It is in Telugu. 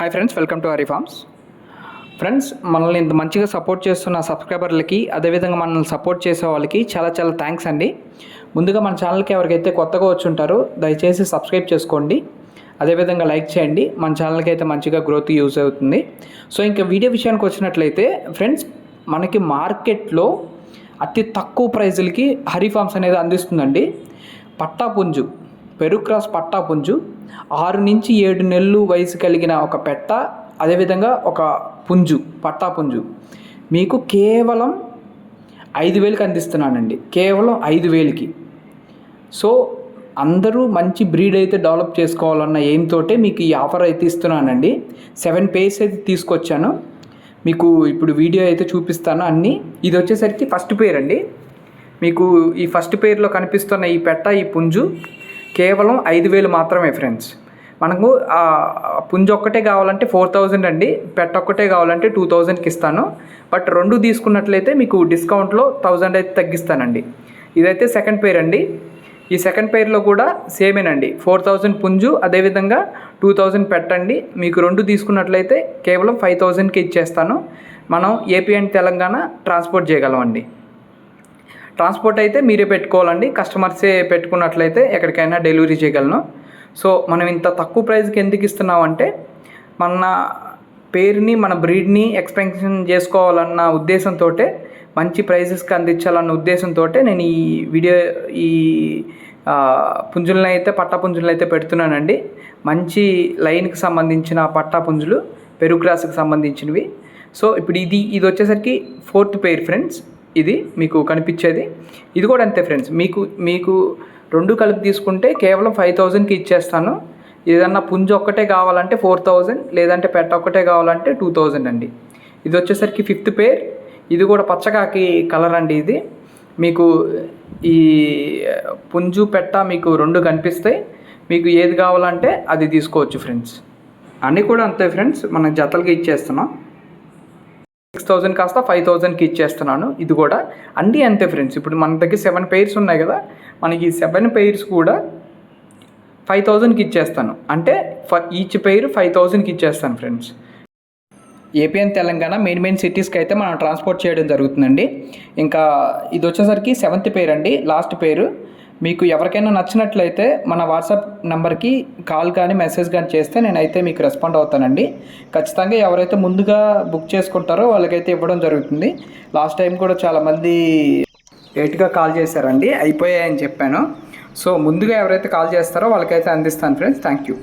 Hi friends, welcome to Hari farms. Friends, మనల్ని ఇంత మంచిగా సపోర్ట్ చేస్తున్న సబ్స్క్రైబర్లకి, అదేవిధంగా మనల్ని సపోర్ట్ చేసే వాళ్ళకి చాలా చాలా థ్యాంక్స్ అండి. ముందుగా మన ఛానల్కి ఎవరికైతే కొత్తగా వచ్చి ఉంటారో దయచేసి సబ్స్క్రైబ్ చేసుకోండి, అదేవిధంగా లైక్ చేయండి. మన ఛానల్కి అయితే మంచిగా గ్రోత్ యూజ్ అవుతుంది. సో ఇంకా వీడియో విషయానికి వచ్చినట్లయితే ఫ్రెండ్స్, మనకి మార్కెట్లో అతి తక్కువ ప్రైజులకి హరి ఫార్మ్స్ అనేది అందిస్తుందండి. పట్టాపుంజు, పెరుగు క్రాస్ పట్టాపుంజు 6 నుంచి 7 నెలలు వయసు కలిగిన ఒక పెట్ట, అదేవిధంగా ఒక పుంజు, పట్టాపుంజు మీకు కేవలం 5,000కి అందిస్తున్నానండి. కేవలం 5,000కి. సో అందరూ మంచి బ్రీడ్ అయితే డెవలప్ చేసుకోవాలన్న ఎయిమ్ తోటే మీకు ఈ ఆఫర్ అయితే ఇస్తున్నానండి. 7 పేర్స్ అయితే తీసుకొచ్చాను. మీకు ఇప్పుడు వీడియో అయితే చూపిస్తాను అన్నీ. ఇది వచ్చేసరికి ఫస్ట్ పేర్ అండి. మీకు ఈ ఫస్ట్ పేర్లో కనిపిస్తున్న ఈ పెట్ట, ఈ పుంజు కేవలం 5,000 మాత్రమే ఫ్రెండ్స్. మనకు పుంజు ఒక్కటే కావాలంటే 4,000 అండి, పెట్ట ఒక్కటే కావాలంటే 2,000కి ఇస్తాను. బట్ రెండు తీసుకున్నట్లయితే మీకు డిస్కౌంట్లో 1,000 అయితే తగ్గిస్తానండి. ఇదైతే సెకండ్ పేర్ అండి. ఈ సెకండ్ పేర్లో కూడా సేమేనండి. 4,000 పుంజు, అదేవిధంగా 2,000 పెట్టండి. మీకు రెండు తీసుకున్నట్లయితే కేవలం 5,000కి ఇచ్చేస్తాను. మనం ఏపీ అండ్ తెలంగాణ ట్రాన్స్పోర్ట్ చేయగలమండి. ట్రాన్స్పోర్ట్ అయితే మీరే పెట్టుకోవాలండి. కస్టమర్సే పెట్టుకున్నట్లయితే ఎక్కడికైనా డెలివరీ చేయగలను. సో మనం ఇంత తక్కువ ప్రైస్కి ఎందుకు ఇస్తున్నామంటే, మన పేరుని, మన బ్రీడ్ని ఎక్స్పెన్షన్ చేసుకోవాలన్న ఉద్దేశంతో, మంచి ప్రైజెస్కి అందించాలన్న ఉద్దేశంతో నేను ఈ వీడియో, ఈ పుంజులను అయితే, పట్టాపుంజులను అయితే పెడుతున్నానండి. మంచి లైన్కి సంబంధించిన పట్టాపుంజులు, పెరుగు క్రాస్కి సంబంధించినవి. సో ఇప్పుడు ఇది వచ్చేసరికి 4th పేర్ ఫ్రెండ్స్. ఇది మీకు కనిపించేది. ఇది కూడా అంతే ఫ్రెండ్స్. మీకు రెండు కలిపి తీసుకుంటే కేవలం 5,000కి ఇచ్చేస్తాను. ఏదన్నా పుంజు ఒక్కటే కావాలంటే 4,000, లేదంటే పెట్ట ఒక్కటే కావాలంటే 2,000 అండి. ఇది వచ్చేసరికి 5th పేర్. ఇది కూడా పచ్చకాకి కలర్ అండి. ఇది మీకు ఈ పుంజు, పెట్ట మీకు రెండు కనిపిస్తాయి. మీకు ఏది కావాలంటే అది తీసుకోవచ్చు ఫ్రెండ్స్. అన్నీ కూడా అంతే ఫ్రెండ్స్, మన జతలకి ఇచ్చేస్తున్నాం. 6,000 కాస్త 5,000కి ఇచ్చేస్తున్నాను. ఇది కూడా అన్నీ అంతే ఫ్రెండ్స్. ఇప్పుడు మన దగ్గర 7 పేర్స్ ఉన్నాయి కదా, మనకి 7 పేర్స్ కూడా 5,000కి ఇచ్చేస్తాను. అంటే ఈచ్ పేర్ 5,000కి ఇచ్చేస్తాను friends. AP and Telangana main సిటీస్కి అయితే మనం ట్రాన్స్పోర్ట్ చేయడం జరుగుతుందండి. ఇంకా ఇది వచ్చేసరికి 7th పేర్ అండి, లాస్ట్ పేరు. మీకు ఎవరికైనా నచ్చినట్లయితే మన వాట్సాప్ నెంబర్కి కాల్ కానీ మెసేజ్ కానీ చేస్తే నేనైతే మీకు రెస్పాండ్ అవుతానండి. ఖచ్చితంగా ఎవరైతే ముందుగా బుక్ చేసుకుంటారో వాళ్ళకైతే ఇవ్వడం జరుగుతుంది. లాస్ట్ టైం కూడా చాలామంది లేట్గా కాల్ చేశారండి, అయిపోయాయని చెప్పాను. సో ముందుగా ఎవరైతే కాల్ చేస్తారో వాళ్ళకైతే అందిస్తాను ఫ్రెండ్స్. Thank you.